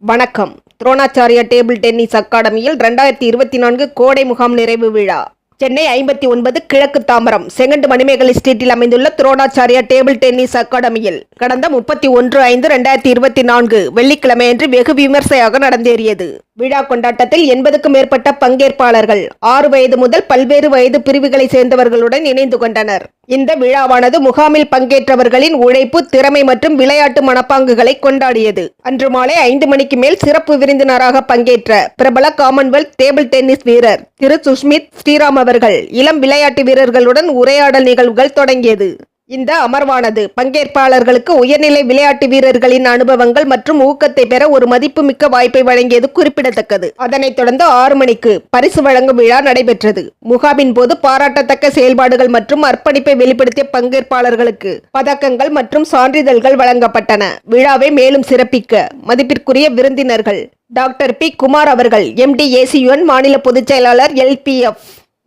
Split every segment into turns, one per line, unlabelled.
வணக்கம். Dronacharya table tennis அகாடமியில் 2024 கோடை முகாம் நிறைவு விழா. சென்னை 59 கிழக்கு தாம்பரம் செகண்ட் மணிமேகலை ஸ்ட்ரீட்டில் அமைந்துள்ள துரோணாச்சாரியா டேபிள் டென்னிஸ் அகாடமியில் கடந்த 31/5/2024 வெள்ளிக்கிழமையன்று வெகு விமர்சையாக நடந்தேறியது. விழா கொண்டாட்டத்தில் 80க்கும் மேற்பட்ட பங்கேற்பாளர்கள் 6 வயது முதல் பல்வேறு வயது பிரிவுகளை சேர்ந்தவர்களுடன் இணைந்து கொண்டனர். இந்த விழாவானது முகாமில் பங்கேற்றவர்களின் உழைப்பு, திறமை மற்றும் விளையாட்டு மனப்பாங்குகளை கொண்டாடியது. அன்று மாலை 5 மணிக்கு மேல் சிறப்பு விருந்தினராக பங்கேற்ற பிரபல காமன்வெல்த் டேபிள் டென்னிஸ் வீரர் திரு சுஷ்மித் ஸ்ரீராம் அவர்கள் இளம் விளையாட்டு வீரர்களுடன் உரையாடல் நிகழ்வுகள் தொடங்கியது. இந்த அமர்வானது பங்கேற்பாளர்களுக்கு உயர்நிலை விளையாட்டு வீரர்களின் அனுபவங்கள் மற்றும் ஊக்கத்தை பெற ஒரு மதிப்புமிக்க வாய்ப்பை வழங்கியது குறிப்பிடத்தக்கது. அதனைத் தொடர்ந்து 6 மணிக்கு பரிசு வழங்கும் விழா நடைபெற்றது. முகாமின் போது பாராட்டத்தக்க செயல்பாடுகள் மற்றும் அர்ப்பணிப்பை வெளிப்படுத்திய பங்கேற்பாளர்களுக்கு பதக்கங்கள் மற்றும் சான்றிதழ்கள் வழங்கப்பட்டன. விழாவை மேலும் சிறப்பிக்க மதிப்பிற்குரிய விருந்தினர்கள் டாக்டர் பி குமார் அவர்கள், MDACUN மாநில பொதுச் செயலாளர், LPF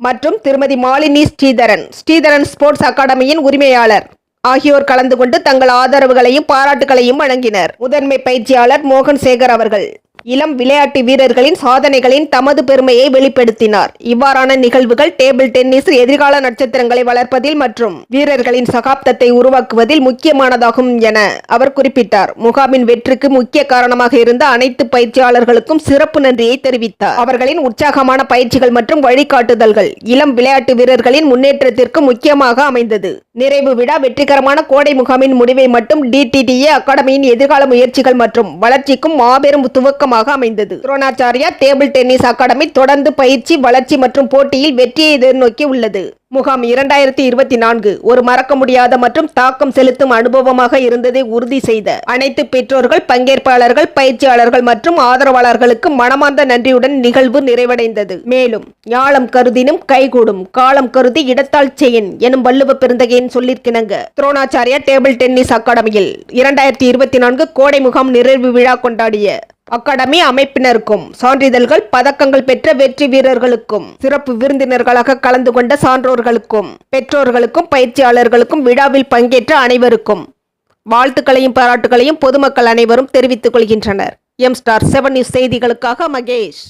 மற்றும் திருமதி மாலினி ஸ்ரீதரன் ஸ்போர்ட்ஸ் அகாடமியின் உரிமையாளர் ஆகியோர் கலந்து கொண்டு தங்கள் ஆதரவுகளையும் பாராட்டுகளையும் வழங்கினர். முதன்மை பயிற்சியாளர் மோகன் சேகர் அவர்கள் இளம் விளையாட்டு வீரர்களின் சாதனைகளின் தமது பெருமையை வெளிப்படுத்தினார். இவ்வாறான நிகழ்வுகள் டேபிள் டென்னிஸ் எதிர்கால நட்சத்திரங்களை வளர்ப்பதில் மற்றும் வீரர்களின் சகாப்தத்தை உருவாக்குவதில் முக்கியமானதாகும் என அவர் குறிப்பிட்டார். முகாமின் வெற்றிக்கு முக்கிய காரணமாக இருந்த அனைத்து பயிற்சியாளர்களுக்கும் சிறப்பு நன்றியை தெரிவித்தார். அவர்களின் உற்சாகமான பயிற்சிகள் மற்றும் வழிகாட்டுதல்கள் இளம் விளையாட்டு வீரர்களின் முன்னேற்றத்திற்கு முக்கியமாக அமைந்தது. நிறைவு விழா வெற்றிகரமான கோடை முகாமின் முடிவை மட்டும் DTTA அகாடமியின் எதிர்கால முயற்சிகள் மற்றும் வளர்ச்சிக்கும் மாபெரும் துவக்கமாக அமைந்தது. துரோணாச்சாரியா டேபிள் டென்னிஸ் அகாடமி தொடர்ந்து பயிற்சி, வளர்ச்சி மற்றும் போட்டியில் வெற்றியை எதிர்நோக்கி உள்ளது. முகாம் 2024 ஒரு மறக்க முடியாத மற்றும் தாக்கம் செலுத்தும் அனுபவமாக இருந்ததை உறுதி செய்த அனைத்து பெற்றோர்கள், பங்கேற்பாளர்கள், பயிற்சியாளர்கள் மற்றும் ஆதரவாளர்களுக்கு மனமார்ந்த நன்றியுடன் நிகழ்வு நிறைவடைந்தது. மேலும் ஞாலம் கருதினும் கைகூடும், காலம் கருதி இடத்தால் செய்யின் எனும் வள்ளுவ பெருந்தகையின் சொல்லிற்கிணங்க துரோணாச்சாரியா டேபிள் டென்னிஸ் அகாடமியில் 2024 கோடை முகாம் நிறைவு விழா கொண்டாடிய அகாடமி அமைப்பினருக்கும் சான்றிதழ்கள், பதக்கங்கள் பெற்ற வெற்றி வீரர்களுக்கும், சிறப்பு விருந்தினர்களாக கலந்து கொண்ட சான்றோர்களுக்கும், பெற்றோர்களுக்கும், பயிற்சியாளர்களுக்கும், விழாவில் பங்கேற்ற அனைவருக்கும் வாழ்த்துக்களையும் பாராட்டுகளையும் பொதுமக்கள் அனைவரும் தெரிவித்துக் கொள்கின்றனர். M Star 7 நியூஸ் செய்திகளுக்காக மகேஷ்.